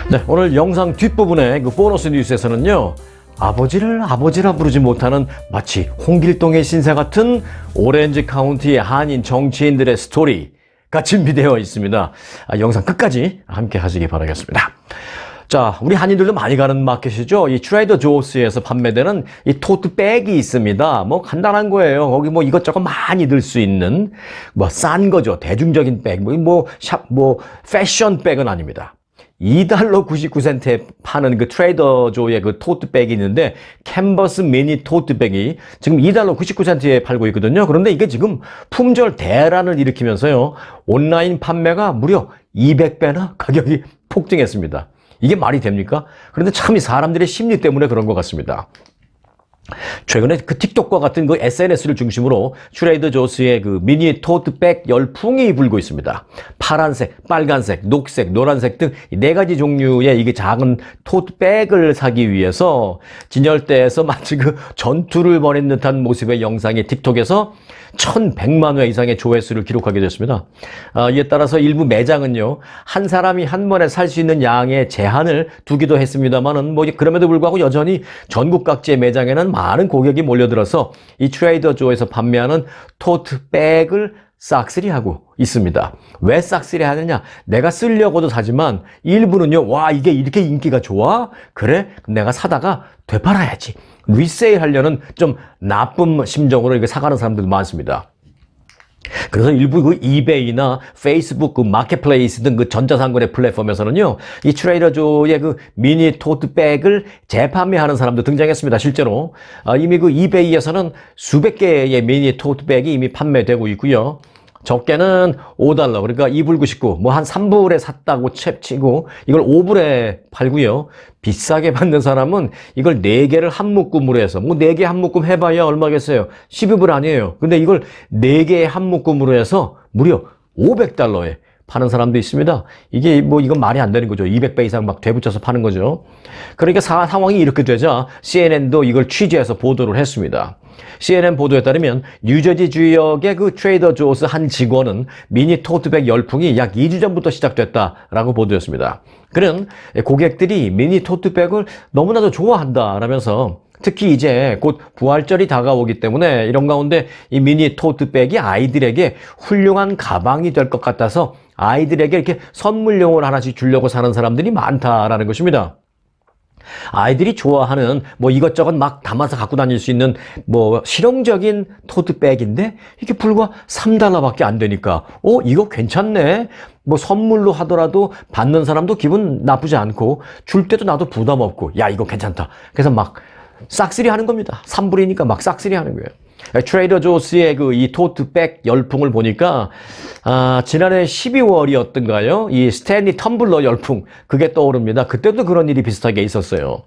네, 오늘 영상 뒷부분에 그 보너스 뉴스에서는요, 아버지를 아버지라 부르지 못하는 마치 홍길동의 신세 같은 오렌지 카운티의 한인 정치인들의 스토리가 준비되어 있습니다. 영상 끝까지 함께 하시기 바라겠습니다. 자, 우리 한인들도 많이 가는 마켓이죠. 이 트레이더 조스에서 판매되는 이 토트백이 있습니다. 뭐 간단한 거예요. 거기 뭐 이것저것 많이 들 수 있는 뭐 싼 거죠. 대중적인 백, 패션 백은 아닙니다. $2 99센트에 파는 그 트레이더 조의 그 토트백이 있는데 캔버스 미니 토트백이 지금 $2 99센트에 팔고 있거든요. 그런데 이게 지금 품절 대란을 일으키면서요, 온라인 판매가 무려 200배나 가격이 폭등했습니다. 이게 말이 됩니까? 그런데 참 이 사람들의 심리 때문에 그런 것 같습니다. 최근에 그 틱톡과 같은 그 SNS를 중심으로 트레이더 조스의 그 미니 토트백 열풍이 불고 있습니다. 파란색, 빨간색, 녹색, 노란색 등 4가지 종류의 이게 작은 토트백을 사기 위해서 진열대에서 마치 그 전투를 벌인 듯한 모습의 영상이 틱톡에서 1100만 회 이상의 조회수를 기록하게 됐습니다. 이에 따라서 일부 매장은요, 한 사람이 한 번에 살 수 있는 양의 제한을 두기도 했습니다만은 뭐 그럼에도 불구하고 여전히 전국 각지의 매장에는 많은 고객이 몰려들어서 이 트레이더 조에서 판매하는 토트백을 싹쓸이하고 있습니다. 왜 싹쓸이하느냐? 내가 쓰려고도 사지만 일부는요, 와, 이게 이렇게 인기가 좋아? 그래? 내가 사다가 되팔아야지. 리세일 하려는 좀 나쁜 심정으로 이렇게 사가는 사람들도 많습니다. 그래서 일부 그 이베이나 페이스북 그 마켓플레이스 등 그 전자상거래 플랫폼에서는요, 이 트레이더 조의 그 미니 토트백을 재판매하는 사람도 등장했습니다. 실제로 이미 그 이베이에서는 수백 개의 미니 토트백이 이미 판매되고 있고요. 적게는 $5, 그러니까 $2.99, 뭐 한 3불에 샀다고 치고 이걸 5불에 팔고요. 비싸게 받는 사람은 이걸 4개를 한 묶음으로 해서, 뭐 4개 한 묶음 해봐야 얼마겠어요? 12불 아니에요. 근데 이걸 4개의 한 묶음으로 해서 무려 $500에 파는 사람도 있습니다. 이게 뭐 이건 말이 안 되는 거죠. 200배 이상 막 되붙여서 파는 거죠. 그러니까 상황이 이렇게 되자 CNN도 이걸 취재해서 보도를 했습니다. CNN 보도에 따르면 뉴저지 지역의 그 트레이더 조스 한 직원은 미니 토트백 열풍이 약 2주 전부터 시작됐다라고 보도했습니다. 그는 고객들이 미니 토트백을 너무나도 좋아한다라면서 특히 이제 곧 부활절이 다가오기 때문에 이런 가운데 이 미니 토트백이 아이들에게 훌륭한 가방이 될 것 같아서 아이들에게 이렇게 선물용을 하나씩 주려고 사는 사람들이 많다라는 것입니다. 아이들이 좋아하는 뭐 이것저것 막 담아서 갖고 다닐 수 있는 뭐 실용적인 토트백인데 이게 불과 $3밖에 안 되니까 이거 괜찮네. 뭐 선물로 하더라도 받는 사람도 기분 나쁘지 않고 줄 때도 나도 부담 없고, 야, 이거 괜찮다. 그래서 막 싹쓸이 하는 겁니다. 3불이니까 막 싹쓸이 하는 거예요. 트레이더 조스의 그 이 토트백 열풍을 보니까 지난해 12월이었던가요? 이 스탠리 텀블러 열풍, 그게 떠오릅니다. 그때도 그런 일이 비슷하게 있었어요.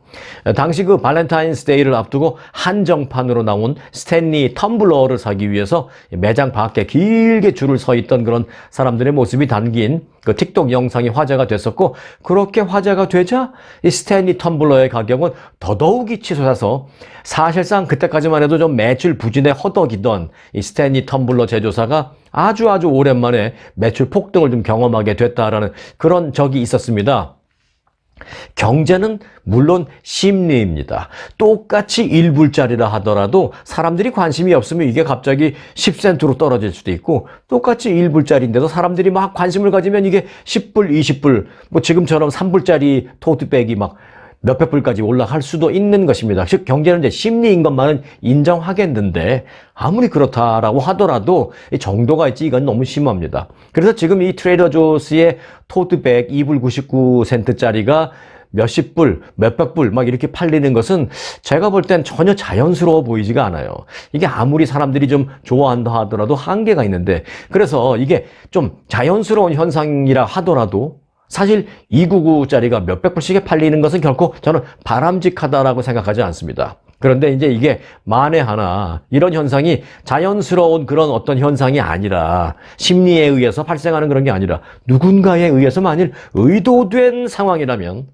당시 그 발렌타인스데이를 앞두고 한정판으로 나온 스탠리 텀블러를 사기 위해서 매장 밖에 길게 줄을 서 있던 그런 사람들의 모습이 담긴 그 틱톡 영상이 화제가 됐었고, 그렇게 화제가 되자 이 스탠리 텀블러의 가격은 더더욱이 치솟아서 사실상 그때까지만 해도 좀 매출 부진에 허덕이던 이 스탠리 텀블러 제조사가 아주 오랜만에 매출 폭등을 좀 경험하게 됐다라는 그런 적이 있었습니다. 경제는 물론 심리입니다. 똑같이 1불짜리라 하더라도 사람들이 관심이 없으면 이게 갑자기 10센트로 떨어질 수도 있고, 똑같이 1불짜리인데도 사람들이 막 관심을 가지면 이게 10불, 20불, 뭐 지금처럼 3불짜리 토트백이 막 몇백 불까지 올라갈 수도 있는 것입니다. 즉 경제는 이제 심리인 것만은 인정하겠는데, 아무리 그렇다라고 하더라도 이 정도가 있지 이건 너무 심합니다. 그래서 지금 이 트레이더 조스의 토트백 $2 99센트짜리가 몇십 불, 몇백 불 막 이렇게 팔리는 것은 제가 볼 땐 전혀 자연스러워 보이지가 않아요. 이게 아무리 사람들이 좀 좋아한다 하더라도 한계가 있는데, 그래서 이게 좀 자연스러운 현상이라 하더라도 사실 299짜리가 몇백 불씩에 팔리는 것은 결코 저는 바람직하다라고 생각하지 않습니다. 그런데 이제 이게 만에 하나 이런 현상이 자연스러운 그런 어떤 현상이 아니라, 심리에 의해서 발생하는 그런 게 아니라 누군가에 의해서 만일 의도된 상황이라면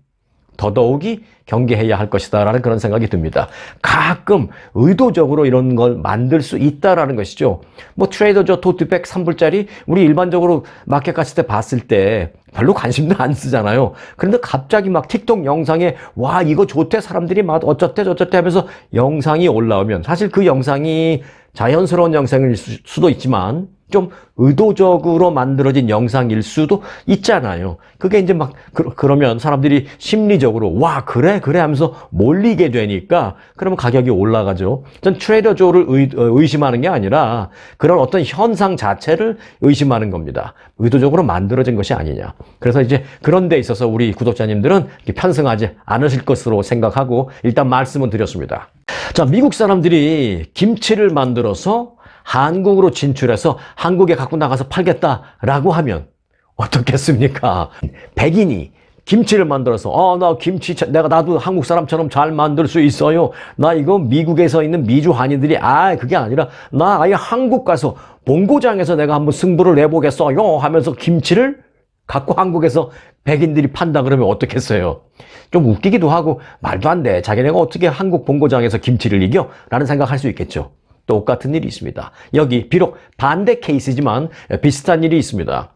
더더욱이 경계해야 할 것이다라는 그런 생각이 듭니다. 가끔 의도적으로 이런 걸 만들 수 있다라는 것이죠. 뭐 트레이더조 토트백 3불짜리 우리 일반적으로 마켓 갔을 때 봤을 때 별로 관심도 안 쓰잖아요. 그런데 갑자기 막 틱톡 영상에 와 이거 좋대 사람들이 막 어쩌대 저쩌대 하면서 영상이 올라오면 사실 그 영상이 자연스러운 영상일 수도 있지만 좀 의도적으로 만들어진 영상일 수도 있잖아요. 그게 이제 막 그러면 사람들이 심리적으로 와 그래 하면서 몰리게 되니까 그러면 가격이 올라가죠. 전 트레이더조를 의심하는 게 아니라 그런 어떤 현상 자체를 의심하는 겁니다. 의도적으로 만들어진 것이 아니냐. 그래서 이제 그런 데 있어서 우리 구독자님들은 편승하지 않으실 것으로 생각하고 일단 말씀을 드렸습니다. 자, 미국 사람들이 김치를 만들어서 한국으로 진출해서 한국에 갖고 나가서 팔겠다라고 하면 어떻겠습니까? 백인이 김치를 만들어서 나 김치 나도 한국 사람처럼 잘 만들 수 있어요. 나 이거 미국에서 있는 미주 한인들이 그게 아니라 나 아예 한국 가서 본고장에서 내가 한번 승부를 내보겠어요 하면서 김치를 갖고 한국에서 백인들이 판다 그러면 어떻겠어요? 좀 웃기기도 하고 말도 안 돼. 자기네가 어떻게 한국 본고장에서 김치를 이겨? 라는 생각할 수 있겠죠. 똑같은 일이 있습니다. 여기 비록 반대 케이스지만 비슷한 일이 있습니다.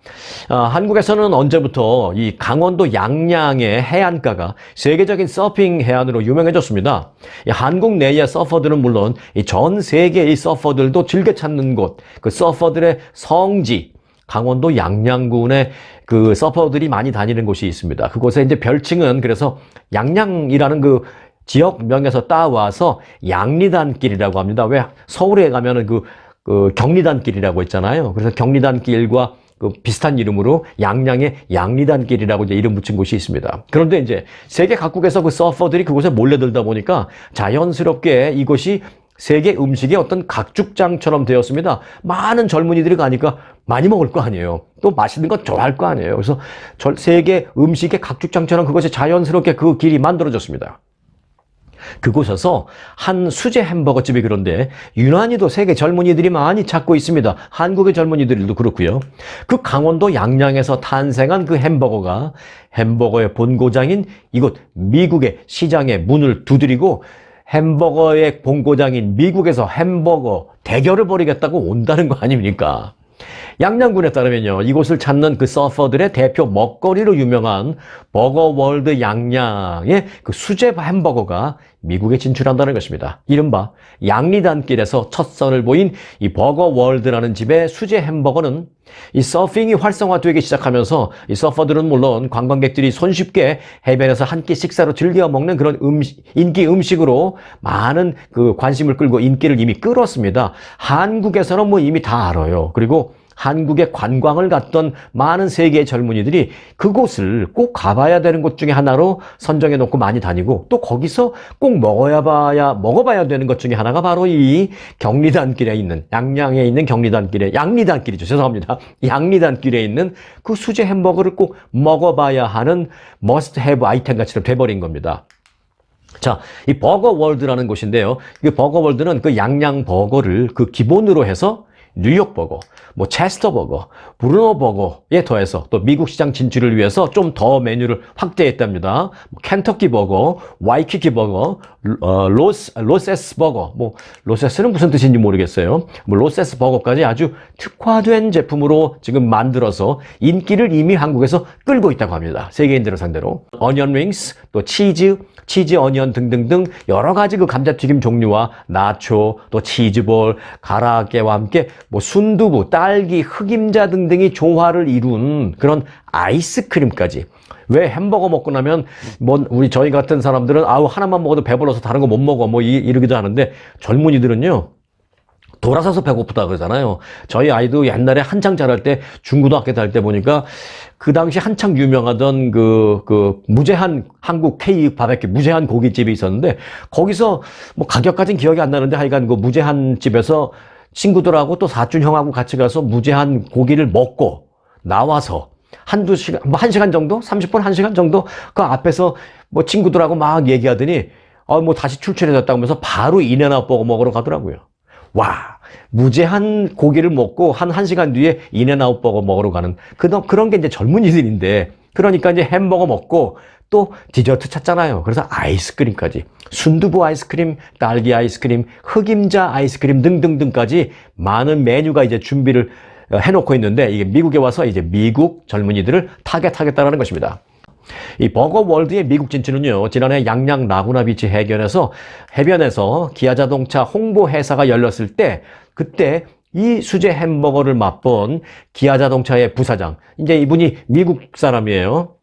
한국에서는 언제부터 이 강원도 양양의 해안가가 세계적인 서핑 해안으로 유명해졌습니다. 한국 내의 서퍼들은 물론 전 세계의 서퍼들도 즐겨 찾는 곳, 그 서퍼들의 성지, 강원도 양양군에 그 서퍼들이 많이 다니는 곳이 있습니다. 그곳에 이제 별칭은 그래서 양양이라는 그 지역명에서 따와서 양리단길이라고 합니다. 왜 서울에 가면은 그 경리단길이라고 있잖아요. 그래서 경리단길과 그 비슷한 이름으로 양양의 양리단길이라고 이제 이름 붙인 곳이 있습니다. 그런데 이제 세계 각국에서 그 서퍼들이 그곳에 몰려들다 보니까 자연스럽게 이곳이 세계 음식의 어떤 각죽장처럼 되었습니다. 많은 젊은이들이 가니까 많이 먹을 거 아니에요. 또 맛있는 거 좋아할 거 아니에요. 그래서 세계 음식의 각죽장처럼 그것이 자연스럽게 그 길이 만들어졌습니다. 그곳에서 한 수제 햄버거 집이 그런데 유난히도 세계 젊은이들이 많이 찾고 있습니다. 한국의 젊은이들도 그렇고요. 그 강원도 양양에서 탄생한 그 햄버거가 햄버거의 본고장인 이곳 미국의 시장에 문을 두드리고 햄버거의 본고장인 미국에서 햄버거 대결을 벌이겠다고 온다는 거 아닙니까? 양양군에 따르면요, 이곳을 찾는 그 서퍼들의 대표 먹거리로 유명한 버거월드 양양의 그 수제 햄버거가 미국에 진출한다는 것입니다. 이른바 양리단길에서 첫 선을 보인 이 버거월드라는 집의 수제 햄버거는 이 서핑이 활성화되기 시작하면서 이 서퍼들은 물론 관광객들이 손쉽게 해변에서 한 끼 식사로 즐겨 먹는 그런 인기 음식으로 많은 그 관심을 끌고 인기를 이미 끌었습니다. 한국에서는 뭐 이미 다 알아요. 그리고 한국에 관광을 갔던 많은 세계의 젊은이들이 그곳을 꼭 가봐야 되는 곳 중에 하나로 선정해 놓고 많이 다니고 또 거기서 꼭 먹어봐야 되는 것 중에 하나가 바로 이 경리단길에 있는 양양에 있는 양리단길이죠. 죄송합니다. 양리단길에 있는 그 수제 햄버거를 꼭 먹어봐야 하는 머스트 해브 아이템 같이 돼버린 겁니다. 자, 이 버거월드라는 곳인데요. 이 버거월드는 그 양양 버거를 그 기본으로 해서 뉴욕 버거, 뭐 체스터 버거, 브루노 버거에 더해서 또 미국 시장 진출을 위해서 좀 더 메뉴를 확대했답니다. 켄터키 버거, 와이키키 버거, 로세스 버거, 뭐 로세스는 무슨 뜻인지 모르겠어요. 뭐 로세스 버거까지 아주 특화된 제품으로 지금 만들어서 인기를 이미 한국에서 끌고 있다고 합니다. 세계인들을 상대로. 어니언 링스, 또 치즈 어니언 등등등 여러 가지 그 감자튀김 종류와 나초, 또 치즈볼, 가라아게와 함께 뭐 순두부, 딸기, 흑임자 등등이 조화를 이룬 그런 아이스크림까지. 왜 햄버거 먹고 나면 뭐 저희 같은 사람들은 하나만 먹어도 배불러서 다른 거 못 먹어 뭐 이러기도 하는데 젊은이들은요. 돌아서서 배고프다 그러잖아요. 저희 아이도 옛날에 한창 자랄 때 중고등학교 다닐 때 보니까 그 당시 한창 유명하던 그 무제한 한국 K 바베큐 무제한 고깃집이 있었는데 거기서 뭐 가격까지는 기억이 안 나는데 하여간 그 무제한 집에서 친구들하고 또 사촌 형하고 같이 가서 무제한 고기를 먹고 나와서 한두 시간, 뭐 1시간 정도? 30분, 1시간 정도? 그 앞에서 뭐 친구들하고 막 얘기하더니, 뭐 다시 출출해졌다고 하면서 바로 인앤아웃 버거 먹으러 가더라고요. 와, 무제한 고기를 먹고 한 1시간 뒤에 인앤아웃 버거 먹으러 가는 그런 게 이제 젊은이들인데, 그러니까 이제 햄버거 먹고 또 디저트 찾잖아요. 그래서 아이스크림까지. 순두부 아이스크림, 딸기 아이스크림, 흑임자 아이스크림 등등등까지 많은 메뉴가 이제 준비를 해놓고 있는데 이게 미국에 와서 이제 미국 젊은이들을 타겟하겠다는 것입니다. 이 버거월드의 미국 진출은요, 지난해 양양 라구나 비치 해변에서 기아 자동차 홍보 회사가 열렸을 때, 그때 이 수제 햄버거를 맛본 기아 자동차의 부사장, 이제 이분이 미국 사람이에요.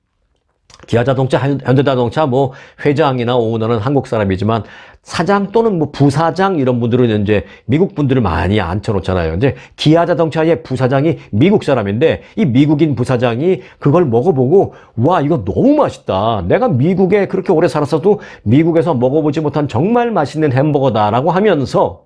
기아 자동차, 현대자동차 뭐 회장이나 오너는 한국 사람이지만 사장 또는 뭐 부사장 이런 분들은 이제 미국 분들을 많이 앉혀놓잖아요. 이제 기아 자동차의 부사장이 미국 사람인데 이 미국인 부사장이 그걸 먹어보고 와, 이거 너무 맛있다. 내가 미국에 그렇게 오래 살았어도 미국에서 먹어보지 못한 정말 맛있는 햄버거다라고 하면서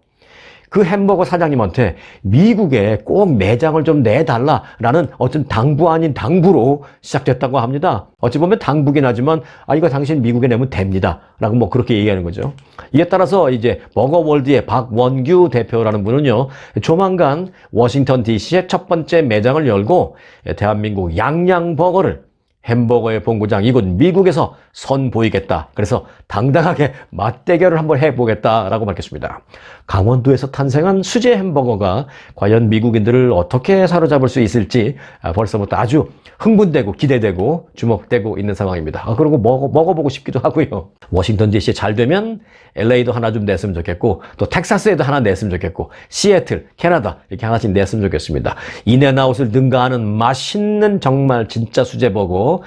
그 햄버거 사장님한테 미국에 꼭 매장을 좀 내달라라는 어떤 당부 아닌 당부로 시작됐다고 합니다. 어찌 보면 당부긴 하지만 이거 당신 미국에 내면 됩니다 라고 뭐 그렇게 얘기하는 거죠. 이에 따라서 이제 버거월드의 박원규 대표라는 분은요, 조만간 워싱턴 DC에 첫 번째 매장을 열고 대한민국 양양버거를 햄버거의 본고장 이곳 미국에서 선보이겠다. 그래서 당당하게 맞대결을 한번 해보겠다라고 밝혔습니다. 강원도에서 탄생한 수제 햄버거가 과연 미국인들을 어떻게 사로잡을 수 있을지 벌써부터 아주 흥분되고 기대되고 주목되고 있는 상황입니다. 그리고 먹어보고 싶기도 하고요. 워싱턴 DC 잘 되면 LA도 하나 좀 냈으면 좋겠고, 또 텍사스에도 하나 냈으면 좋겠고, 시애틀, 캐나다 이렇게 하나씩 냈으면 좋겠습니다. 인앤아웃을 능가하는 맛있는 정말 진짜 수제버거,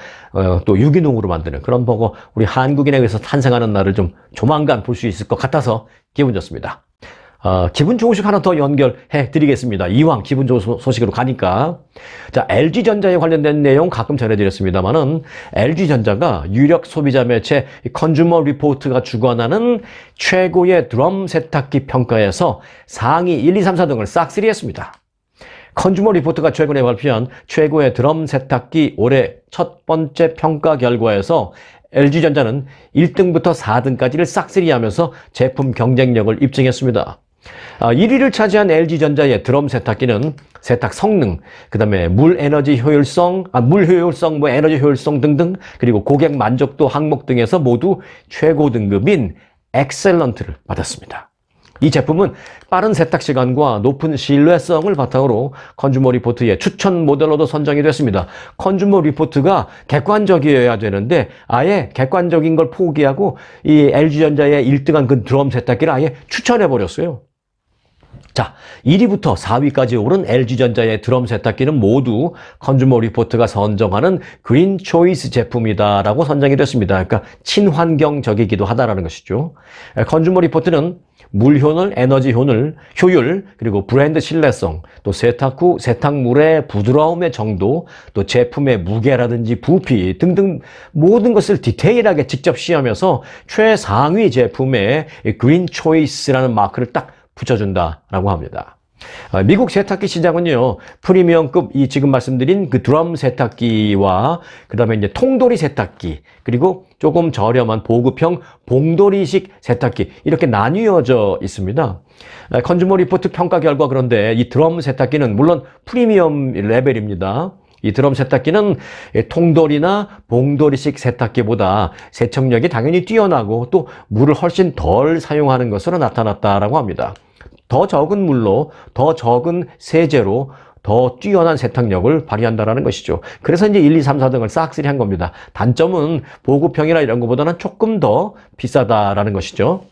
또 유기농으로 만드는 그런 버거, 우리 한국인에 의해서 탄생하는 날을 좀 조만간 볼 수 있을 것 같아서 기분 좋습니다. 기분 좋은 소식 하나 더 연결해 드리겠습니다. 이왕 기분 좋은 소식으로 가니까. 자, LG전자에 관련된 내용 가끔 전해드렸습니다만은 LG전자가 유력 소비자 매체 컨주머 리포트가 주관하는 최고의 드럼 세탁기 평가에서 상위 1, 2, 3, 4등을 싹쓸이 했습니다. 컨주머 리포트가 최근에 발표한 최고의 드럼 세탁기 올해 첫 번째 평가 결과에서 LG전자는 1등부터 4등까지를 싹쓸이 하면서 제품 경쟁력을 입증했습니다. 1위를 차지한 LG전자의 드럼 세탁기는 세탁 성능, 그 다음에 물 효율성, 에너지 효율성 등등, 그리고 고객 만족도 항목 등에서 모두 최고 등급인 엑셀런트를 받았습니다. 이 제품은 빠른 세탁 시간과 높은 신뢰성을 바탕으로 컨주머 리포트의 추천 모델로도 선정이 됐습니다. 컨주머 리포트가 객관적이어야 되는데 아예 객관적인 걸 포기하고 이 LG전자의 1등한 그 드럼 세탁기를 아예 추천해버렸어요. 자, 1위부터 4위까지 오른 LG전자의 드럼 세탁기는 모두 컨주머 리포트가 선정하는 그린 초이스 제품이다라고 선정이 됐습니다. 그러니까 친환경적이기도 하다라는 것이죠. 컨주머 리포트는 물 효율, 에너지 효율, 그리고 브랜드 신뢰성, 또 세탁 후 세탁물의 부드러움의 정도, 또 제품의 무게라든지 부피 등등 모든 것을 디테일하게 직접 시험해서 최상위 제품에 그린 초이스라는 마크를 딱 붙여준다라고 합니다. 미국 세탁기 시장은요, 프리미엄급 이 지금 말씀드린 그 드럼 세탁기와 그 다음에 이제 통돌이 세탁기, 그리고 조금 저렴한 보급형 봉돌이식 세탁기 이렇게 나뉘어져 있습니다. 컨주머 리포트 평가 결과 그런데 이 드럼 세탁기는 물론 프리미엄 레벨입니다. 이 드럼 세탁기는 통돌이나 봉돌이식 세탁기보다 세척력이 당연히 뛰어나고 또 물을 훨씬 덜 사용하는 것으로 나타났다라고 합니다. 더 적은 물로, 더 적은 세제로 더 뛰어난 세탁력을 발휘한다는 것이죠. 그래서 이제 1, 2, 3, 4등을 싹쓸이 한 겁니다. 단점은 보급형이나 이런 것보다는 조금 더 비싸다라는 것이죠.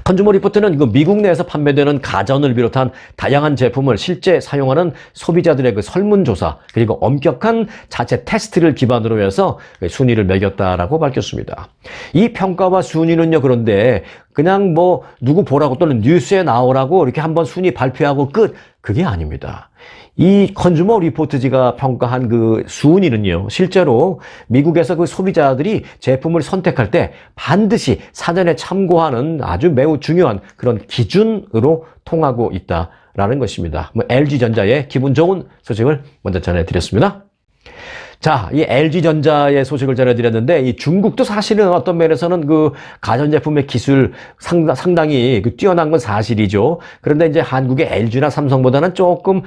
컨주머 리포트는 미국 내에서 판매되는 가전을 비롯한 다양한 제품을 실제 사용하는 소비자들의 그 설문조사, 그리고 엄격한 자체 테스트를 기반으로 해서 순위를 매겼다라고 밝혔습니다. 이 평가와 순위는요, 그런데 그냥 뭐 누구 보라고 또는 뉴스에 나오라고 이렇게 한번 순위 발표하고 끝, 그게 아닙니다. 이 컨주머 리포트지가 평가한 그 순위는요, 실제로 미국에서 그 소비자들이 제품을 선택할 때 반드시 사전에 참고하는 아주 매우 중요한 그런 기준으로 통하고 있다라는 것입니다. LG전자의 기분 좋은 소식을 먼저 전해드렸습니다. 자, 이 LG전자의 소식을 전해드렸는데, 이 중국도 사실은 어떤 면에서는 그 가전제품의 기술 상당히 그 뛰어난 건 사실이죠. 그런데 이제 한국의 LG나 삼성보다는 조금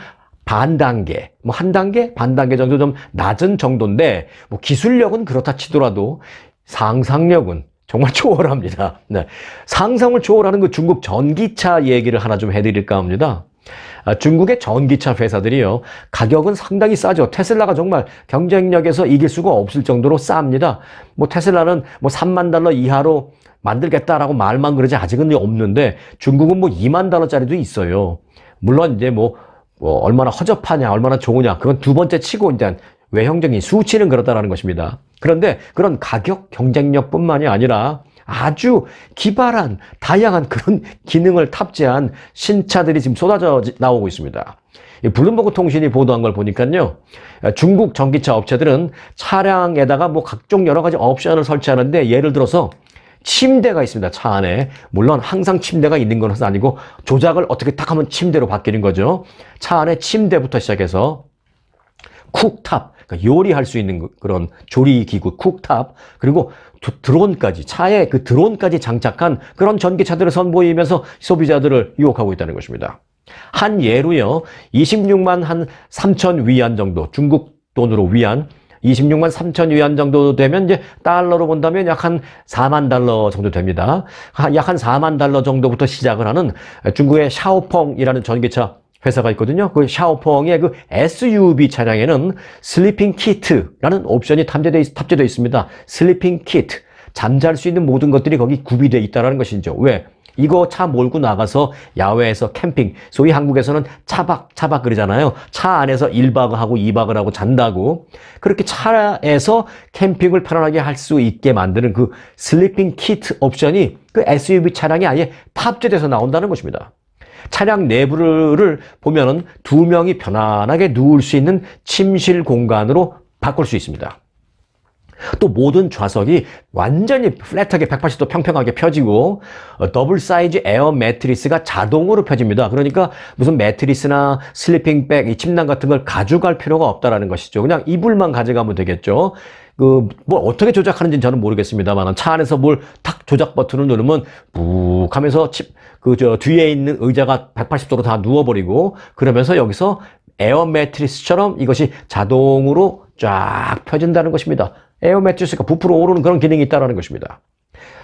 반 단계, 뭐 한 단계, 반 단계 정도 좀 낮은 정도인데 뭐 기술력은 그렇다 치더라도 상상력은 정말 초월합니다. 네. 상상을 초월하는 그 중국 전기차 얘기를 하나 좀 해드릴까 합니다. 중국의 전기차 회사들이요, 가격은 상당히 싸죠. 테슬라가 정말 경쟁력에서 이길 수가 없을 정도로 쌉니다. 뭐 테슬라는 뭐 3만 달러 이하로 만들겠다라고 말만 그러지 아직은 없는데 중국은 뭐 2만 달러짜리도 있어요. 물론 이제 뭐 얼마나 허접하냐, 얼마나 좋으냐, 그건 두 번째 치고 일단 외형적인 수치는 그렇다라는 것입니다. 그런데 그런 가격 경쟁력뿐만이 아니라 아주 기발한 다양한 그런 기능을 탑재한 신차들이 지금 쏟아져 나오고 있습니다. 블룸버그 통신이 보도한 걸 보니까요, 중국 전기차 업체들은 차량에다가 뭐 각종 여러 가지 옵션을 설치하는데, 예를 들어서 침대가 있습니다. 차 안에. 물론 항상 침대가 있는 건 아니고 조작을 어떻게 딱 하면 침대로 바뀌는 거죠. 차 안에 침대부터 시작해서 쿡탑, 그러니까 요리할 수 있는 그런 조리기구 쿡탑, 그리고 드론까지, 차에 그 드론까지 장착한 그런 전기차들을 선보이면서 소비자들을 유혹하고 있다는 것입니다. 한 예로요, 26만 한 3천 위안 정도, 중국 돈으로 위안, 26만 3천 위안 정도 되면 이제 달러로 본다면 약 한 4만 달러 정도 됩니다. 약 한 4만 달러 정도부터 시작을 하는 중국의 샤오펑이라는 전기차 회사가 있거든요. 그 샤오펑의 그 SUV 차량에는 슬리핑 키트라는 옵션이 탑재되어 있습니다. 슬리핑 키트. 잠잘 수 있는 모든 것들이 거기 구비되어 있다는 것이죠. 왜? 이거 차 몰고 나가서 야외에서 캠핑, 소위 한국에서는 차박 그러잖아요. 차 안에서 1박을 하고 2박을 하고 잔다고. 그렇게 차에서 캠핑을 편안하게 할 수 있게 만드는 그 슬리핑 키트 옵션이 그 SUV 차량에 아예 탑재돼서 나온다는 것입니다. 차량 내부를 보면은 두 명이 편안하게 누울 수 있는 침실 공간으로 바꿀 수 있습니다. 또 모든 좌석이 완전히 플랫하게 180도 평평하게 펴지고 더블 사이즈 에어 매트리스가 자동으로 펴집니다. 그러니까 무슨 매트리스나 슬리핑백, 이 침낭 같은 걸 가져갈 필요가 없다라는 것이죠. 그냥 이불만 가져가면 되겠죠. 뭐 어떻게 조작하는지는 저는 모르겠습니다만 차 안에서 뭘 탁 조작 버튼을 누르면 푹 하면서 뒤에 있는 의자가 180도로 다 누워버리고, 그러면서 여기서 에어 매트리스처럼 이것이 자동으로 쫙 펴진다는 것입니다. 에어 매트리스가 부풀어 오르는 그런 기능이 있다는 것입니다.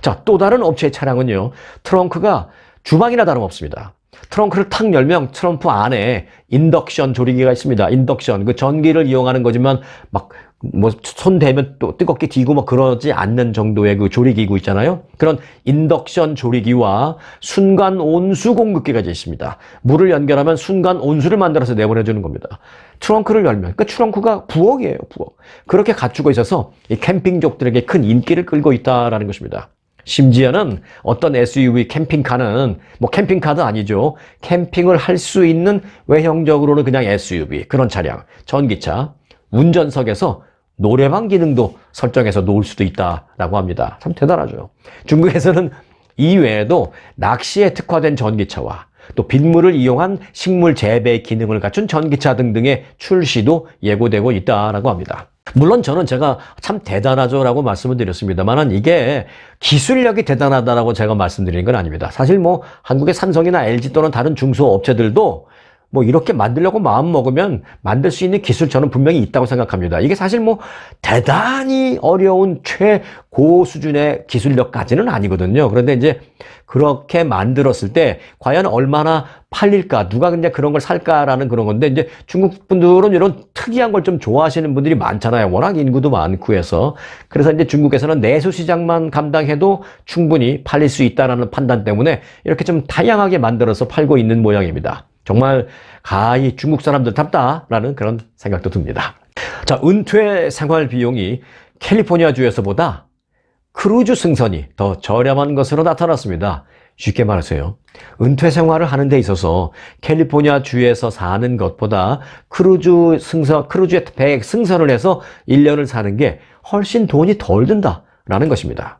자, 또 다른 업체의 차량은요, 트렁크가 주방이나 다름없습니다. 트렁크를 탁 열면 트렁크 안에 인덕션 조리기가 있습니다. 인덕션, 그 전기를 이용하는 거지만 막 뭐 손 대면 또 뜨겁게 튀고 뭐 그러지 않는 정도의 그 조리기구 있잖아요. 그런 인덕션 조리기와 순간 온수 공급기가 있습니다. 물을 연결하면 순간 온수를 만들어서 내보내주는 겁니다. 트렁크를 열면 그 트렁크가 부엌이에요, 부엌. 그렇게 갖추고 있어서 이 캠핑족들에게 큰 인기를 끌고 있다라는 것입니다. 심지어는 어떤 SUV 캠핑카는 뭐 캠핑카도 아니죠. 캠핑을 할 수 있는 외형적으로는 그냥 SUV 그런 차량, 전기차, 운전석에서 노래방 기능도 설정해서 놓을 수도 있다라고 합니다. 참 대단하죠. 중국에서는 이외에도 낚시에 특화된 전기차와 또 빗물을 이용한 식물 재배 기능을 갖춘 전기차 등등의 출시도 예고되고 있다라고 합니다. 물론 저는 제가 참 대단하죠라고 말씀을 드렸습니다만 이게 기술력이 대단하다라고 제가 말씀드리는 건 아닙니다. 사실 뭐 한국의 삼성이나 LG 또는 다른 중소업체들도 뭐 이렇게 만들려고 마음 먹으면 만들 수 있는 기술 저는 분명히 있다고 생각합니다. 이게 사실 뭐 대단히 어려운 최고 수준의 기술력까지는 아니거든요. 그런데 이제 그렇게 만들었을 때 과연 얼마나 팔릴까, 누가 그냥 그런 걸 살까라는 그런 건데, 이제 중국 분들은 이런 특이한 걸 좀 좋아하시는 분들이 많잖아요. 워낙 인구도 많고 해서. 그래서 이제 중국에서는 내수 시장만 감당해도 충분히 팔릴 수 있다는 판단 때문에 이렇게 좀 다양하게 만들어서 팔고 있는 모양입니다. 정말 가히 중국 사람들답다라는 그런 생각도 듭니다. 자, 은퇴 생활 비용이 캘리포니아주에서보다 크루즈 승선이 더 저렴한 것으로 나타났습니다. 쉽게 말해서요, 은퇴 생활을 하는 데 있어서 캘리포니아주에서 사는 것보다 크루즈에 배에 승선을 해서 1년을 사는 게 훨씬 돈이 덜 든다라는 것입니다.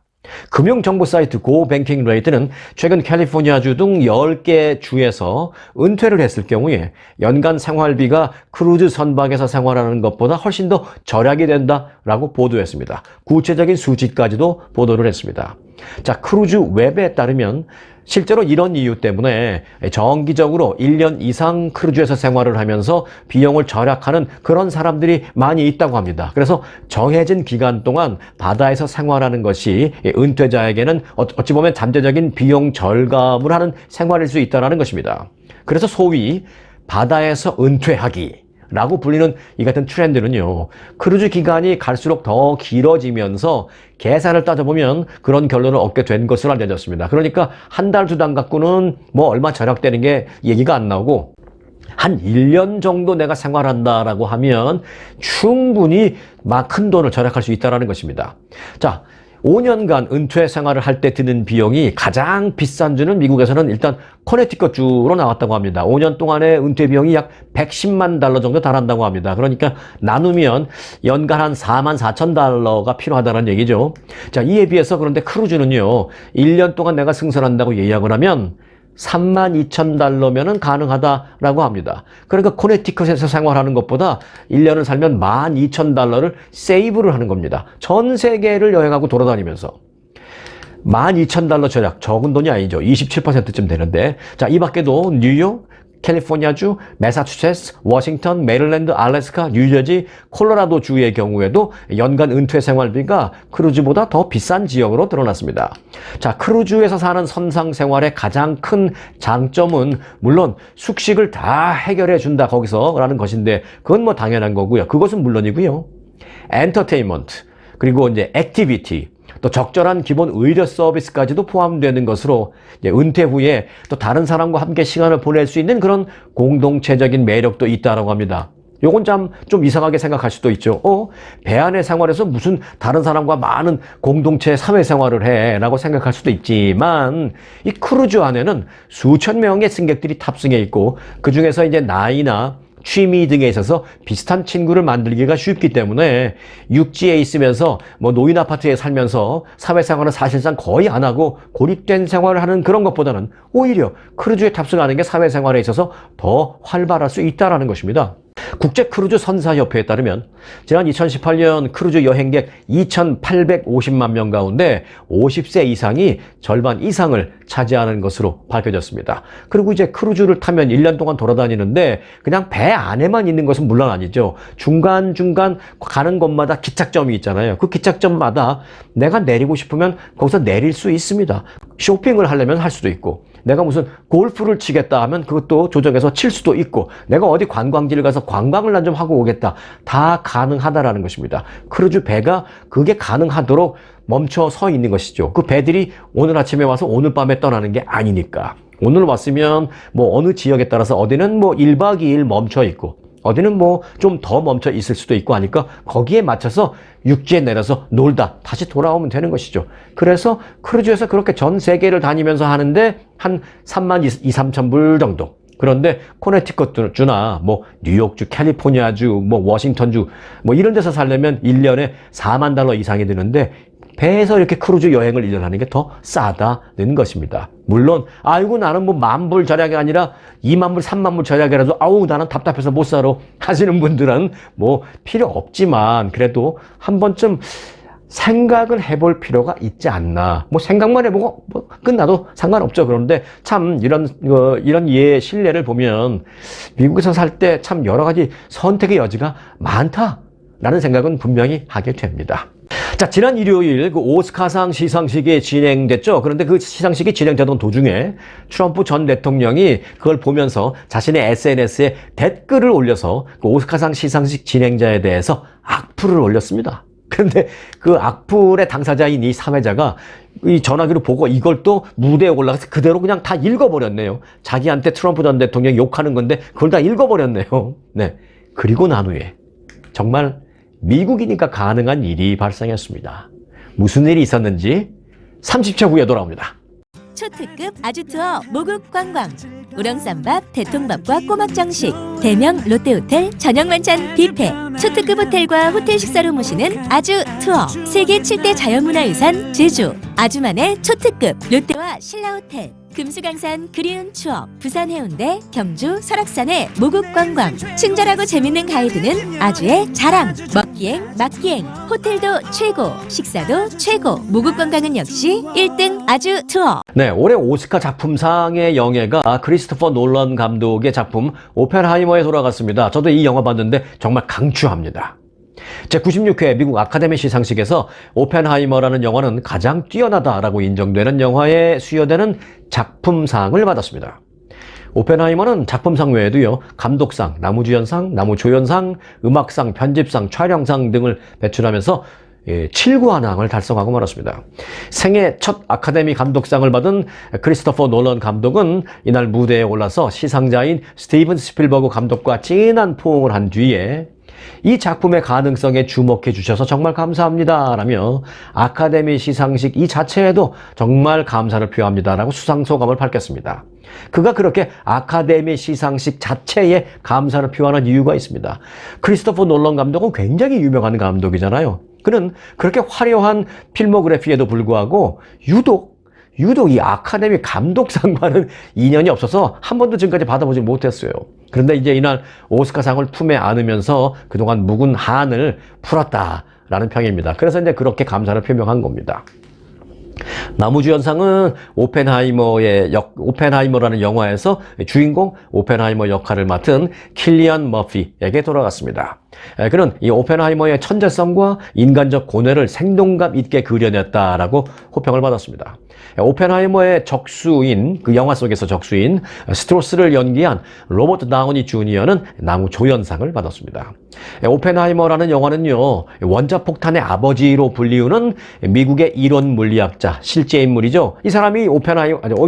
금융정보 사이트 고뱅킹레이트는 최근 캘리포니아주 등 10개 주에서 은퇴를 했을 경우에 연간 생활비가 크루즈 선박에서 생활하는 것보다 훨씬 더 절약이 된다라고 보도했습니다. 구체적인 수치까지도 보도를 했습니다. 자, 크루즈 웹에 따르면 실제로 이런 이유 때문에 정기적으로 1년 이상 크루즈에서 생활을 하면서 비용을 절약하는 그런 사람들이 많이 있다고 합니다. 그래서 정해진 기간 동안 바다에서 생활하는 것이 은퇴자에게는 어찌 보면 잠재적인 비용 절감을 하는 생활일 수 있다는 것입니다. 그래서 소위 바다에서 은퇴하기 라고 불리는 이 같은 트렌드는요, 크루즈 기간이 갈수록 더 길어지면서 계산을 따져보면 그런 결론을 얻게 된 것으로 알려졌습니다. 그러니까 한 달, 두 달 갖고는 뭐 얼마 절약되는 게 얘기가 안 나오고 한 1년 정도 내가 생활한다라고 하면 충분히 막 큰 돈을 절약할 수 있다는 것입니다. 자, 5년간 은퇴 생활을 할 때 드는 비용이 가장 비싼 주는 미국에서는 일단 커네티컷 주로 나왔다고 합니다. 5년 동안의 은퇴 비용이 약 110만 달러 정도 달한다고 합니다. 그러니까 나누면 연간 한 4만 4천 달러가 필요하다는 얘기죠. 자, 이에 비해서 그런데 크루즈는요, 1년 동안 내가 승선한다고 예약을 하면 3만 2천 달러면은 가능하다라고 합니다. 그러니까 코네티컷에서 생활하는 것보다 1년을 살면 1만 2천 달러를 세이브를 하는 겁니다. 전 세계를 여행하고 돌아다니면서 1만 2천 달러 절약, 적은 돈이 아니죠. 27%쯤 되는데, 자, 이 밖에도 뉴욕, 캘리포니아주, 매사추세츠, 워싱턴, 메릴랜드, 알래스카, 뉴저지, 콜로라도 주의 경우에도 연간 은퇴 생활비가 크루즈보다 더 비싼 지역으로 드러났습니다. 자, 크루즈에서 사는 선상 생활의 가장 큰 장점은 물론 숙식을 다 해결해 준다 거기서라는 것인데, 그건 뭐 당연한 거고요. 그것은 물론이고요. 엔터테인먼트, 그리고 이제 액티비티, 또 적절한 기본 의료 서비스까지도 포함되는 것으로 은퇴 후에 또 다른 사람과 함께 시간을 보낼 수 있는 그런 공동체적인 매력도 있다라고 합니다. 요건 좀 이상하게 생각할 수도 있죠. 배 안의 생활에서 무슨 다른 사람과 많은 공동체 사회생활을 해 라고 생각할 수도 있지만, 이 크루즈 안에는 수천 명의 승객들이 탑승해 있고 그 중에서 이제 나이나 취미 등에 있어서 비슷한 친구를 만들기가 쉽기 때문에 육지에 있으면서 뭐 노인 아파트에 살면서 사회생활을 사실상 거의 안 하고 고립된 생활을 하는 그런 것보다는 오히려 크루즈에 탑승하는 게 사회생활에 있어서 더 활발할 수 있다는 것입니다. 국제 크루즈 선사협회에 따르면 지난 2018년 크루즈 여행객 2,850만 명 가운데 50세 이상이 절반 이상을 차지하는 것으로 밝혀졌습니다. 그리고 이제 크루즈를 타면 1년 동안 돌아다니는데 그냥 배 안에만 있는 것은 물론 아니죠. 중간중간 가는 곳마다 기착점이 있잖아요. 그 기착점마다 내가 내리고 싶으면 거기서 내릴 수 있습니다. 쇼핑을 하려면 할 수도 있고, 내가 무슨 골프를 치겠다 하면 그것도 조정해서 칠 수도 있고, 내가 어디 관광지를 가서 관광을 난 좀 하고 오겠다, 다 가능하다라는 것입니다. 크루즈 배가 그게 가능하도록 멈춰 서 있는 것이죠. 그 배들이 오늘 아침에 와서 오늘 밤에 떠나는 게 아니니까. 오늘 왔으면 뭐 어느 지역에 따라서 어디는 뭐 1박 2일 멈춰 있고 어디는 뭐 좀 더 멈춰 있을 수도 있고 하니까 거기에 맞춰서 육지에 내려서 놀다 다시 돌아오면 되는 것이죠. 그래서 크루즈에서 그렇게 전 세계를 다니면서 하는데 한 3만 2, 3천 불 정도. 그런데 코네티컷주나 뭐 뉴욕주, 캘리포니아주, 뭐 워싱턴주 뭐 이런 데서 살려면 1년에 4만 달러 이상이 드는데 배에서 이렇게 크루즈 여행을 1년 하는 게 더 싸다는 것입니다. 물론 아이고 나는 뭐 10,000불 절약이 아니라 20,000불, 30,000불 절약이라도 아우 나는 답답해서 못 살아 하시는 분들은 뭐 필요 없지만, 그래도 한 번쯤 생각을 해볼 필요가 있지 않나. 뭐 생각만 해보고 뭐 끝나도 상관없죠. 그런데 참 이런 예 실례를 보면 미국에서 살 때 참 여러 가지 선택의 여지가 많다라는 생각은 분명히 하게 됩니다. 자, 지난 일요일 그 오스카상 시상식이 진행됐죠. 그런데 그 시상식이 진행되던 도중에 트럼프 전 대통령이 그걸 보면서 자신의 SNS에 댓글을 올려서 그 오스카상 시상식 진행자에 대해서 악플을 올렸습니다. 그런데 그 악플의 당사자인 이 사회자가 이 전화기로 보고 이걸 또 무대에 올라가서 그대로 그냥 다 읽어버렸네요. 자기한테 트럼프 전 대통령이 욕하는 건데 그걸 다 읽어버렸네요. 네. 그리고 난 후에 정말 미국이니까 가능한 일이 발생했습니다. 무슨 일이 있었는지 30초 후에 돌아옵니다. 초특급 아주투어 모국 관광, 우렁쌈밥, 대통밥과 꼬막 정식, 대명 롯데호텔 저녁 만찬 뷔페, 초특급 호텔과 호텔 식사로 모시는 아주 투어, 세계 7대 자연문화유산 제주, 아주만의 초특급 롯데와 신라호텔, 금수강산 그리운 추억, 부산 해운대, 경주 설악산의 모국 관광, 친절하고 재밌는 가이드는 아주의 자랑, 먹기 비행, 막기행, 호텔도 최고, 식사도 최고, 모국 관광은 역시 1등 아주 투어. 네, 올해 오스카 작품상의 영예가 크리스토퍼 놀런 감독의 작품 오펜하이머에 돌아갔습니다. 저도 이 영화 봤는데 정말 강추합니다. 제96회 미국 아카데미 시상식에서 오펜하이머라는 영화는 가장 뛰어나다라고 인정되는 영화에 수여되는 작품상을 받았습니다. 오펜하이머는 작품상 외에도요, 감독상, 나무주연상, 나무조연상, 음악상, 편집상, 촬영상 등을 배출하면서 7관왕을 달성하고 말았습니다. 생애 첫 아카데미 감독상을 받은 크리스토퍼 놀런 감독은 이날 무대에 올라서 시상자인 스티븐 스필버그 감독과 진한 포옹을 한 뒤에 이 작품의 가능성에 주목해 주셔서 정말 감사합니다 라며 아카데미 시상식 이 자체에도 정말 감사를 표합니다 라고 수상소감을 밝혔습니다. 그가 그렇게 아카데미 시상식 자체에 감사를 표하는 이유가 있습니다. 크리스토퍼 놀런 감독은 굉장히 유명한 감독이잖아요. 그는 그렇게 화려한 필모그래피에도 불구하고 유독 이 아카데미 감독상과는 인연이 없어서 한 번도 지금까지 받아보지 못했어요. 그런데 이제 이날 오스카상을 품에 안으면서 그동안 묵은 한을 풀었다라는 평입니다. 그래서 이제 그렇게 감사를 표명한 겁니다. 나무주연상은 오펜하이머라는 영화에서 주인공 오펜하이머 역할을 맡은 킬리안 머피에게 돌아갔습니다. 그는 이 오펜하이머의 천재성과 인간적 고뇌를 생동감 있게 그려냈다라고 호평을 받았습니다. 오펜하이머의 적수인, 그 영화 속에서 적수인 스트로스를 연기한 로버트 다우니 주니어는 나무조연상을 받았습니다. 오펜하이머라는 영화는요, 원자폭탄의 아버지로 불리우는 미국의 이론 물리학자, 실제 인물이죠. 이 사람이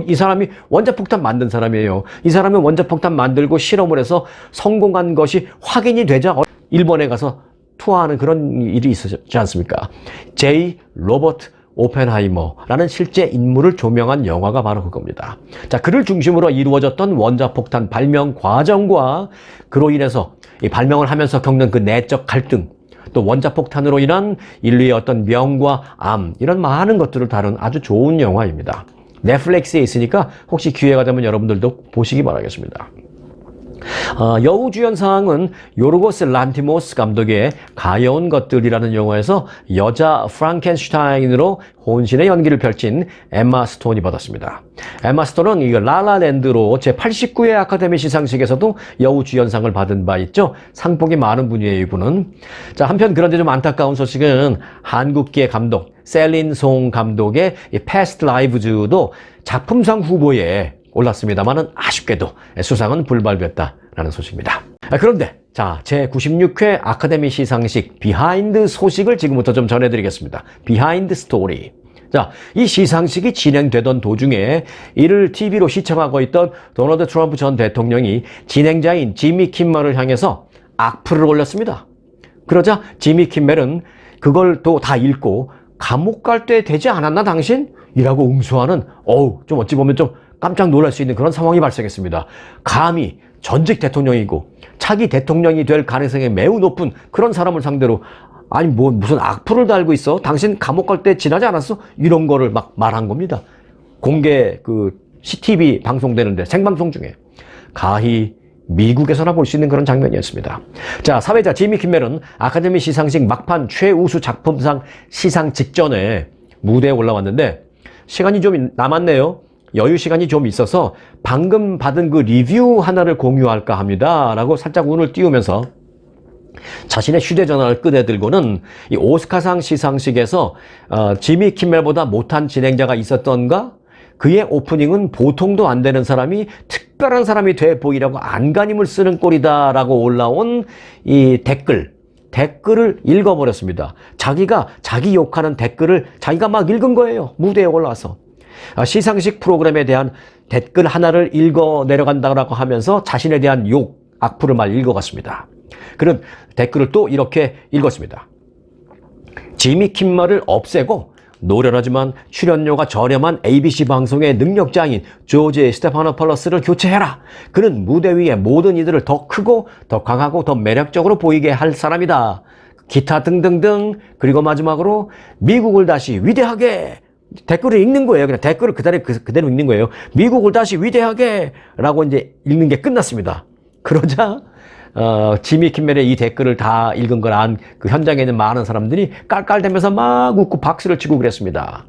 이 사람이 원자폭탄 만든 사람이에요. 이 사람은 원자폭탄 만들고 실험을 해서 성공한 것이 확인이 되자 일본에 가서 투하하는 그런 일이 있었지 않습니까? J. 로버트 오펜하이머라는 실제 인물을 조명한 영화가 바로 그겁니다. 자, 그를 중심으로 이루어졌던 원자폭탄 발명 과정과 그로 인해서 이 발명을 하면서 겪는 그 내적 갈등, 또 원자폭탄으로 인한 인류의 어떤 명과 암, 이런 많은 것들을 다룬 아주 좋은 영화입니다. 넷플릭스에 있으니까 혹시 기회가 되면 여러분들도 보시기 바라겠습니다. 여우주연상은 요르고스 란티모스 감독의 가여운 것들이라는 영화에서 여자 프랑켄슈타인으로 혼신의 연기를 펼친 엠마 스톤이 받았습니다. 엠마 스톤은 이 라라랜드로 제89회 아카데미 시상식에서도 여우주연상을 받은 바 있죠. 상복이 많은 분이에요, 이분은. 자, 한편 그런데 좀 안타까운 소식은 한국계 감독 셀린 송 감독의 패스트 라이브즈도 작품상 후보에 올랐습니다만은 아쉽게도 수상은 불발됐다라는 소식입니다. 그런데 자, 제96회 아카데미 시상식 비하인드 소식을 지금부터 좀 전해드리겠습니다. 비하인드 스토리. 자, 이 시상식이 진행되던 도중에 이를 TV로 시청하고 있던 도널드 트럼프 전 대통령이 진행자인 지미 킴멜을 향해서 악플을 올렸습니다. 그러자 지미 킴멜은 그걸 또 다 읽고 감옥 갈 때 되지 않았나 당신? 이라고 응수하는 좀 어찌 보면 좀 깜짝 놀랄 수 있는 그런 상황이 발생했습니다. 감히 전직 대통령이고 차기 대통령이 될 가능성이 매우 높은 그런 사람을 상대로 아니 뭐 무슨 악플을 달고 있어? 당신 감옥 갈 때 지나지 않았어? 이런 거를 막 말한 겁니다. 공개 그 CTV 방송되는데 생방송 중에 가히 미국에서나 볼 수 있는 그런 장면이었습니다. 자, 사회자 지미 킴멜은 아카데미 시상식 막판 최우수 작품상 시상 직전에 무대에 올라왔는데 시간이 좀 남았네요. 여유 시간이 좀 있어서 방금 받은 그 리뷰 하나를 공유할까 합니다 라고 살짝 운을 띄우면서 자신의 휴대전화를 꺼내들고는 이 오스카상 시상식에서 지미 킴멜보다 못한 진행자가 있었던가? 그의 오프닝은 보통도 안 되는 사람이 특별한 사람이 돼 보이려고 안간힘을 쓰는 꼴이다 라고 올라온 이 댓글을 읽어버렸습니다. 자기가 자기 욕하는 댓글을 자기가 막 읽은 거예요. 무대에 올라와서. 시상식 프로그램에 대한 댓글 하나를 읽어 내려간다고 하면서 자신에 대한 욕, 악플을 막 읽어갔습니다. 그런 댓글을 또 이렇게 읽었습니다. 지미 킴멜을 없애고 노련하지만 출연료가 저렴한 ABC 방송의 능력자인 조지 스테파노폴러스를 교체해라. 그는 무대 위에 모든 이들을 더 크고 더 강하고 더 매력적으로 보이게 할 사람이다. 기타 등등등. 그리고 마지막으로 미국을 다시 위대하게. 댓글을 읽는 거예요. 그냥 댓글을 그대로 읽는 거예요. 미국을 다시 위대하게 라고 이제 읽는 게 끝났습니다. 그러자 지미 킴멜의 이 댓글을 다 읽은 걸 안 그 현장에 있는 많은 사람들이 깔깔대면서 막 웃고 박수를 치고 그랬습니다.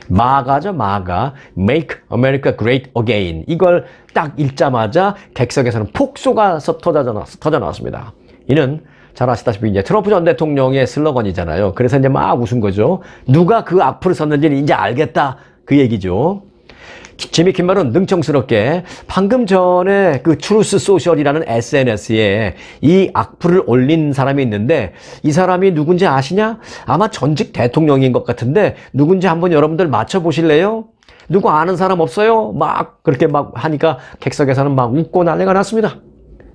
마가죠, 마가. Make America Great Again. 이걸 딱 읽자마자 객석에서는 폭소가 터져 나왔습니다. 이는 잘 아시다시피 이제 트럼프 전 대통령의 슬로건이잖아요. 그래서 이제 막 웃은 거죠. 누가 그 악플을 썼는지는 이제 알겠다. 그 얘기죠. 지미 킴멜은 능청스럽게 방금 전에 그 트루스 소셜이라는 SNS에 이 악플을 올린 사람이 있는데 이 사람이 누군지 아시냐? 아마 전직 대통령인 것 같은데 누군지 한번 여러분들 맞춰보실래요? 누구 아는 사람 없어요? 막 그렇게 막 하니까 객석에서는 막 웃고 난리가 났습니다.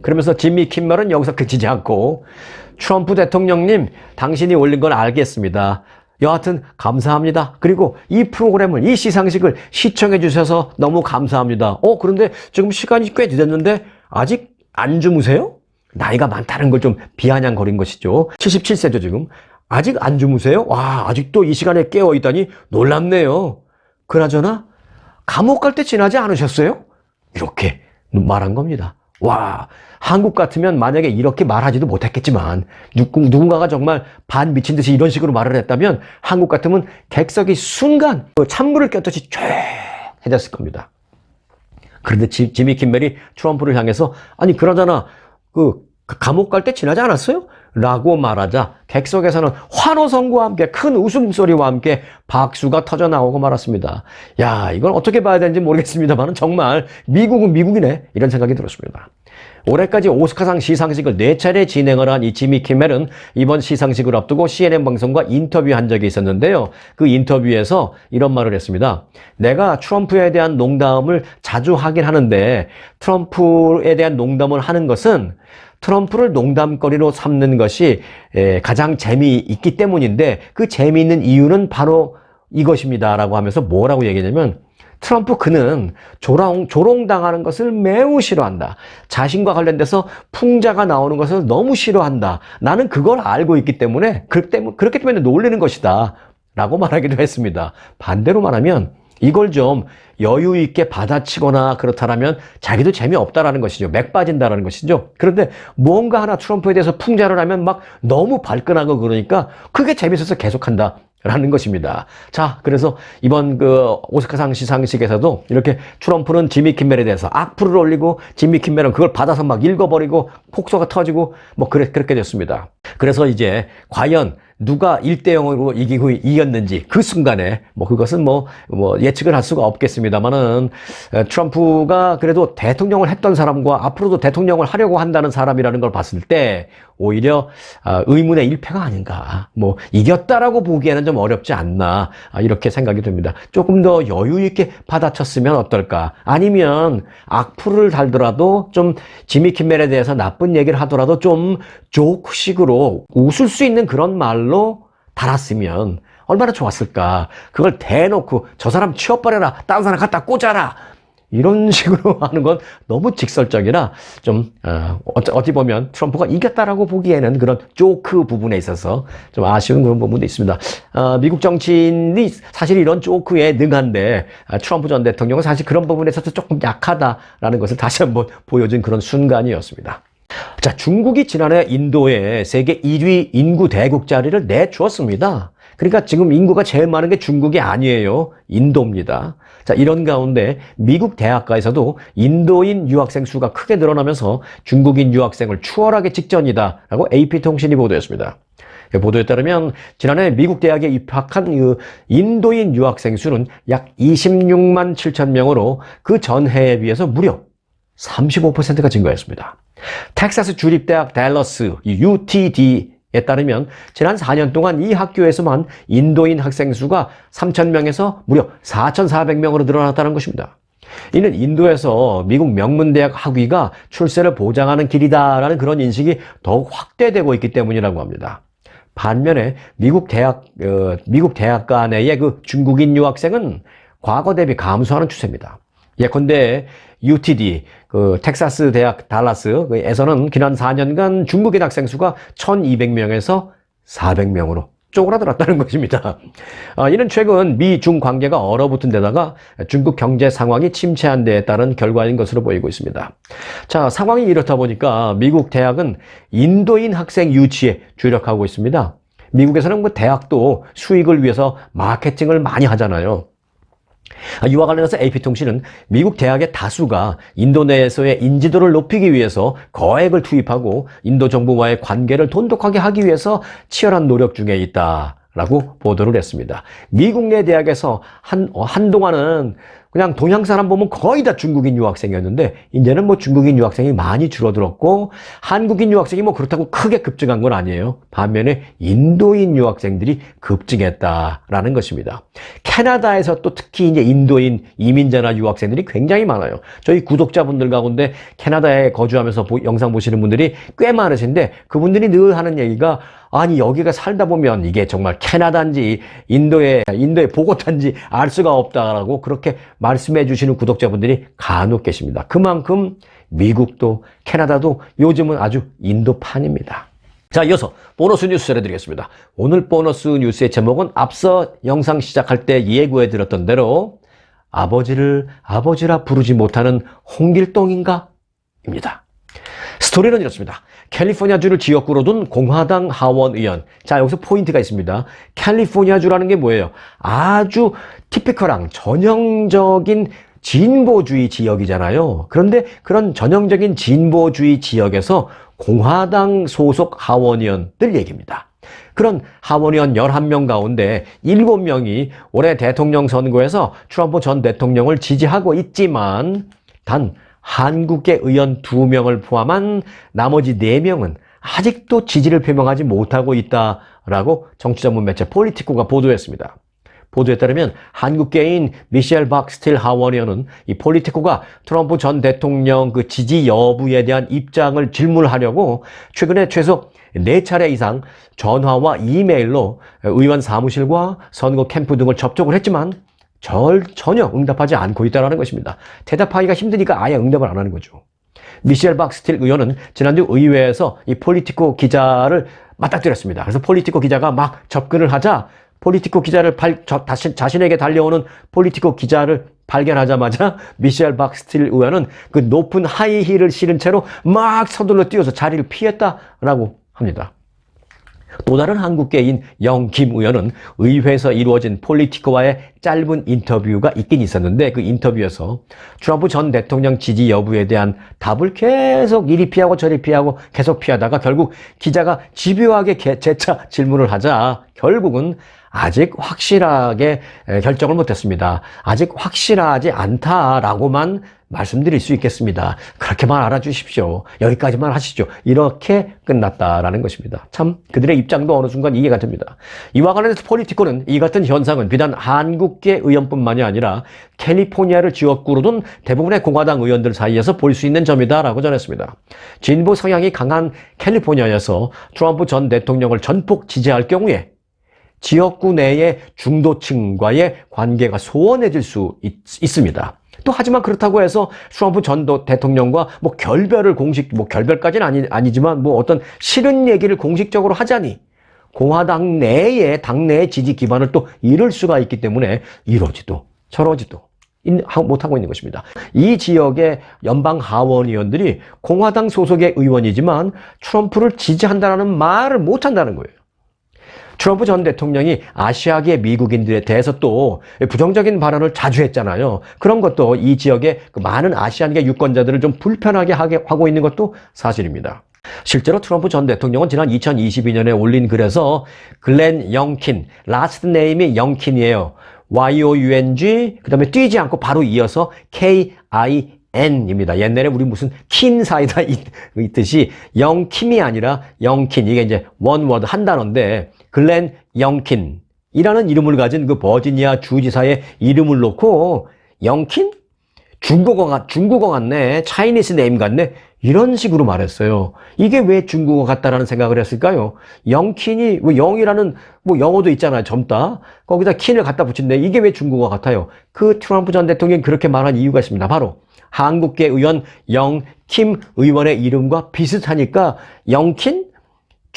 그러면서 지미 킴멜은 여기서 그치지 않고 트럼프 대통령님, 당신이 올린 건 알겠습니다. 여하튼 감사합니다. 그리고 이 프로그램을, 이 시상식을 시청해 주셔서 너무 감사합니다. 그런데 지금 시간이 꽤 됐는데 아직 안 주무세요? 나이가 많다는 걸 좀 비아냥거린 것이죠. 77세죠 지금. 아직 안 주무세요? 와, 아직도 이 시간에 깨어 있다니 놀랍네요. 그나저나 감옥 갈 때 지나지 않으셨어요? 이렇게 말한 겁니다. 와, 한국 같으면 만약에 이렇게 말하지도 못했겠지만 누군가가 정말 반 미친 듯이 이런 식으로 말을 했다면 한국 같으면 객석이 순간 찬물을 꼈듯이 쬐해졌을 겁니다. 그런데 지미 킴멜이 트럼프를 향해서 아니 그러잖아 그 감옥 갈 때 지나지 않았어요? 라고 말하자 객석에서는 환호성과 함께 큰 웃음소리와 함께 박수가 터져 나오고 말았습니다. 야, 이걸 어떻게 봐야 되는지 모르겠습니다만 정말 미국은 미국이네 이런 생각이 들었습니다. 올해까지 오스카상 시상식을 4차례 진행을 한 이 지미 킴멜은 이번 시상식을 앞두고 CNN 방송과 인터뷰한 적이 있었는데요. 그 인터뷰에서 이런 말을 했습니다. 내가 트럼프에 대한 농담을 자주 하긴 하는데 트럼프에 대한 농담을 하는 것은 트럼프를 농담거리로 삼는 것이 가장 재미있기 때문인데 그 재미있는 이유는 바로 이것입니다 라고 하면서 뭐라고 얘기하냐면 트럼프 그는 조롱당하는 것을 매우 싫어한다. 자신과 관련돼서 풍자가 나오는 것을 너무 싫어한다. 나는 그걸 알고 있기 때문에 그렇기 때문에 놀리는 것이다 라고 말하기도 했습니다. 반대로 말하면 이걸 좀 여유 있게 받아치거나 그렇다라면 자기도 재미없다라는 것이죠. 맥 빠진다라는 것이죠. 그런데 뭔가 하나 트럼프에 대해서 풍자를 하면 막 너무 발끈하고 그러니까 그게 재밌어서 계속한다. 라는 것입니다. 자, 그래서 이번 그 오스카상 시상식에서도 이렇게 트럼프는 지미 킴멜에 대해서 악플을 올리고 지미 킴멜은 그걸 받아서 막 읽어버리고 폭소가 터지고 뭐 그렇게 됐습니다. 그래서 이제 과연 누가 1대0으로 이겼는지 그 순간에 뭐 그것은 뭐 예측을 할 수가 없겠습니다만은 트럼프가 그래도 대통령을 했던 사람과 앞으로도 대통령을 하려고 한다는 사람이라는 걸 봤을 때 오히려 의문의 일패가 아닌가, 뭐 이겼다라고 보기에는 좀 어렵지 않나 이렇게 생각이 됩니다. 조금 더 여유 있게 받아쳤으면 어떨까? 아니면 악플을 달더라도 좀 지미 킴멜에 대해서 나쁜 얘기를 하더라도 좀 조크식으로 웃을 수 있는 그런 말로 달았으면 얼마나 좋았을까? 그걸 대놓고 저 사람 치워버려라, 다른 사람 갖다 꽂아라. 이런 식으로 하는 건 너무 직설적이라 좀 어찌 보면 트럼프가 이겼다라고 보기에는 그런 조크 부분에 있어서 좀 아쉬운 그런 부분도 있습니다. 미국 정치인이 사실 이런 조크에 능한데 트럼프 전 대통령은 사실 그런 부분에 있어서 조금 약하다라는 것을 다시 한번 보여준 그런 순간이었습니다. 자, 중국이 지난해 인도에 세계 1위 인구 대국 자리를 내주었습니다. 그러니까 지금 인구가 제일 많은 게 중국이 아니에요. 인도입니다. 자, 이런 가운데 미국 대학가에서도 인도인 유학생 수가 크게 늘어나면서 중국인 유학생을 추월하기 직전이다라고 AP통신이 보도했습니다. 보도에 따르면 지난해 미국 대학에 입학한 인도인 유학생 수는 약 26만 7천 명으로 그 전해에 비해서 무려 35%가 증가했습니다. 텍사스 주립대학 댈러스 UTD에 따르면 지난 4년 동안 이 학교에서만 인도인 학생 수가 3,000명에서 무려 4,400명으로 늘어났다는 것입니다. 이는 인도에서 미국 명문대학 학위가 출세를 보장하는 길이다라는 그런 인식이 더욱 확대되고 있기 때문이라고 합니다. 반면에 미국 대학가 내의 그 중국인 유학생은 과거 대비 감소하는 추세입니다. 예컨대 UTD, 그 텍사스 대학 달라스에서는 지난 4년간 중국인 학생 수가 1,200명에서 400명으로 쪼그라들었다는 것입니다. 이는 최근 미중 관계가 얼어붙은 데다가 중국 경제 상황이 침체한 데에 따른 결과인 것으로 보이고 있습니다. 자, 상황이 이렇다 보니까 미국 대학은 인도인 학생 유치에 주력하고 있습니다. 미국에서는 뭐 대학도 수익을 위해서 마케팅을 많이 하잖아요. 이와 관련해서 AP통신은 미국 대학의 다수가 인도 내에서의 인지도를 높이기 위해서 거액을 투입하고 인도 정부와의 관계를 돈독하게 하기 위해서 치열한 노력 중에 있다라고 보도를 했습니다. 미국 내 대학에서 한동안은 그냥 동양 사람 보면 거의 다 중국인 유학생이었는데 이제는 뭐 중국인 유학생이 많이 줄어들었고 한국인 유학생이 뭐 그렇다고 크게 급증한 건 아니에요. 반면에 인도인 유학생들이 급증했다라는 것입니다. 캐나다에서 또 특히 이제 인도인 이민자나 유학생들이 굉장히 많아요. 저희 구독자분들 가운데 캐나다에 거주하면서 영상 보시는 분들이 꽤 많으신데 그분들이 늘 하는 얘기가 아니 여기가 살다 보면 이게 정말 캐나다인지 인도의 보고타인지 알 수가 없다라고 그렇게 말씀해 주시는 구독자분들이 간혹 계십니다. 그만큼 미국도 캐나다도 요즘은 아주 인도판입니다. 자, 이어서 보너스 뉴스 전해드리겠습니다. 오늘 보너스 뉴스의 제목은 앞서 영상 시작할 때 예고해 드렸던 대로 아버지를 아버지라 부르지 못하는 홍길동인가? 입니다. 스토리는 이렇습니다. 캘리포니아주를 지역구로 둔 공화당 하원 의원. 자, 여기서 포인트가 있습니다. 캘리포니아주라는 게 뭐예요? 아주 티피컬한 전형적인 진보주의 지역이잖아요. 그런데 그런 전형적인 진보주의 지역에서 공화당 소속 하원 의원들 얘기입니다. 그런 하원 의원 11명 가운데 7명이 올해 대통령 선거에서 트럼프 전 대통령을 지지하고 있지만 단 한국계 의원 2명을 포함한 나머지 4명은 아직도 지지를 표명하지 못하고 있다라고 정치 전문 매체 폴리티코가 보도했습니다. 보도에 따르면 한국계인 미셸 박스틸 하원 의원은 이 폴리티코가 트럼프 전 대통령 그 지지 여부에 대한 입장을 질문하려고 최근에 최소 4차례 이상 전화와 이메일로 의원 사무실과 선거 캠프 등을 접촉을 했지만 전혀 응답하지 않고 있다는 것입니다. 대답하기가 힘드니까 아예 응답을 안 하는 거죠. 미셸 박스틸 의원은 지난주 의회에서 이 폴리티코 기자를 맞닥뜨렸습니다. 그래서 폴리티코 기자가 막 접근을 하자 폴리티코 기자를 자신에게 달려오는 폴리티코 기자를 발견하자마자 미셸 박스틸 의원은 그 높은 하이힐을 신은 채로 막 서둘러 뛰어서 자리를 피했다라고 합니다. 또 다른 한국계인 영김 의원은 의회에서 이루어진 폴리티코와의 짧은 인터뷰가 있긴 있었는데 그 인터뷰에서 트럼프 전 대통령 지지 여부에 대한 답을 계속 이리 피하고 저리 피하고 계속 피하다가 결국 기자가 집요하게 재차 질문을 하자 결국은 아직 확실하게 결정을 못했습니다. 아직 확실하지 않다라고만 말씀드릴 수 있겠습니다. 그렇게만 알아주십시오. 여기까지만 하시죠. 이렇게 끝났다라는 것입니다. 참 그들의 입장도 어느 순간 이해가 됩니다. 이와 관련해서 폴리티코는 이 같은 현상은 비단 한국계 의원뿐만이 아니라 캘리포니아를 지역구로 둔 대부분의 공화당 의원들 사이에서 볼 수 있는 점이다라고 전했습니다. 진보 성향이 강한 캘리포니아에서 트럼프 전 대통령을 전폭 지지할 경우에 지역구 내의 중도층과의 관계가 소원해질 수 있습니다. 또 하지만 그렇다고 해서 트럼프 전 대통령과 결별까지는 아니지만 어떤 싫은 얘기를 공식적으로 하자니 공화당 내의 당내의 지지 기반을 또 잃을 수가 있기 때문에 이러지도 저러지도 못하고 있는 것입니다. 이 지역의 연방 하원 의원들이 공화당 소속의 의원이지만 트럼프를 지지한다는 말을 못한다는 거예요. 트럼프 전 대통령이 아시아계 미국인들에 대해서 또 부정적인 발언을 자주 했잖아요. 그런 것도 이 지역의 많은 아시안계 유권자들을 좀 불편하게 하고 있는 것도 사실입니다. 실제로 트럼프 전 대통령은 지난 2022년에 올린 글에서 글렌 영킨, 라스트 네임이 영킨이에요. Y-O-U-N-G, 그 다음에 뛰지 않고 바로 이어서 K-I-N입니다. 옛날에 우리 무슨 킨 사이다 있듯이 영킴이 아니라 영킨, 이게 이제 원워드 한 단어인데 글렌 영킨이라는 이름을 가진 그 버지니아 주지사의 이름을 놓고 영킨? 중국어 같네. 차이니스 네임 같네. 이런 식으로 말했어요. 이게 왜 중국어 같다라는 생각을 했을까요? 영킨이 영이라는 영어도 있잖아요. 젊다. 거기다 킨을 갖다 붙인데 이게 왜 중국어 같아요? 그 트럼프 전 대통령이 그렇게 말한 이유가 있습니다. 바로 한국계 의원 영킴 의원의 이름과 비슷하니까 영킨?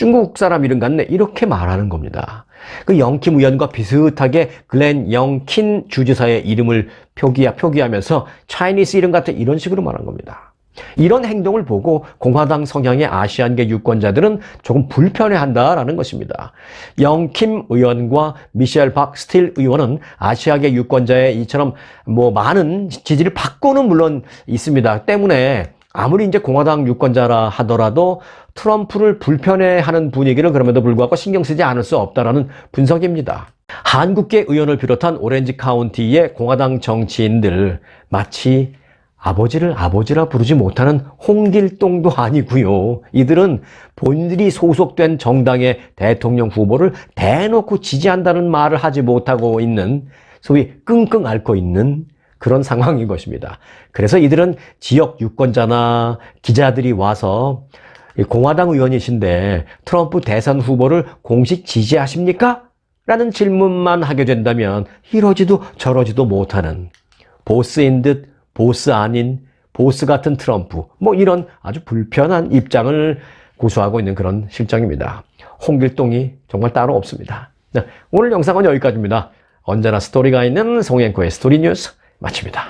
중국 사람 이름 같네 이렇게 말하는 겁니다. 그 영킴 의원과 비슷하게 글렌 영킨 주지사의 이름을 표기하면서 차이니스 이름 같은 이런 식으로 말한 겁니다. 이런 행동을 보고 공화당 성향의 아시안계 유권자들은 조금 불편해한다라는 것입니다. 영킴 의원과 미셸 박 스틸 의원은 아시아계 유권자의 이처럼 많은 지지를 받고는 물론 있습니다. 때문에 아무리 이제 공화당 유권자라 하더라도 트럼프를 불편해하는 분위기를 그럼에도 불구하고 신경 쓰지 않을 수 없다라는 분석입니다. 한국계 의원을 비롯한 오렌지 카운티의 공화당 정치인들 마치 아버지를 아버지라 부르지 못하는 홍길동도 아니고요. 이들은 본인들이 소속된 정당의 대통령 후보를 대놓고 지지한다는 말을 하지 못하고 있는 소위 끙끙 앓고 있는 그런 상황인 것입니다. 그래서 이들은 지역 유권자나 기자들이 와서 공화당 의원이신데 트럼프 대선 후보를 공식 지지하십니까? 라는 질문만 하게 된다면 이러지도 저러지도 못하는 보스인 듯 보스 아닌 보스 같은 트럼프 이런 아주 불편한 입장을 고수하고 있는 그런 실정입니다. 홍길동이 정말 따로 없습니다. 네, 오늘 영상은 여기까지입니다. 언제나 스토리가 있는 송앵코의 스토리 뉴스 마칩니다.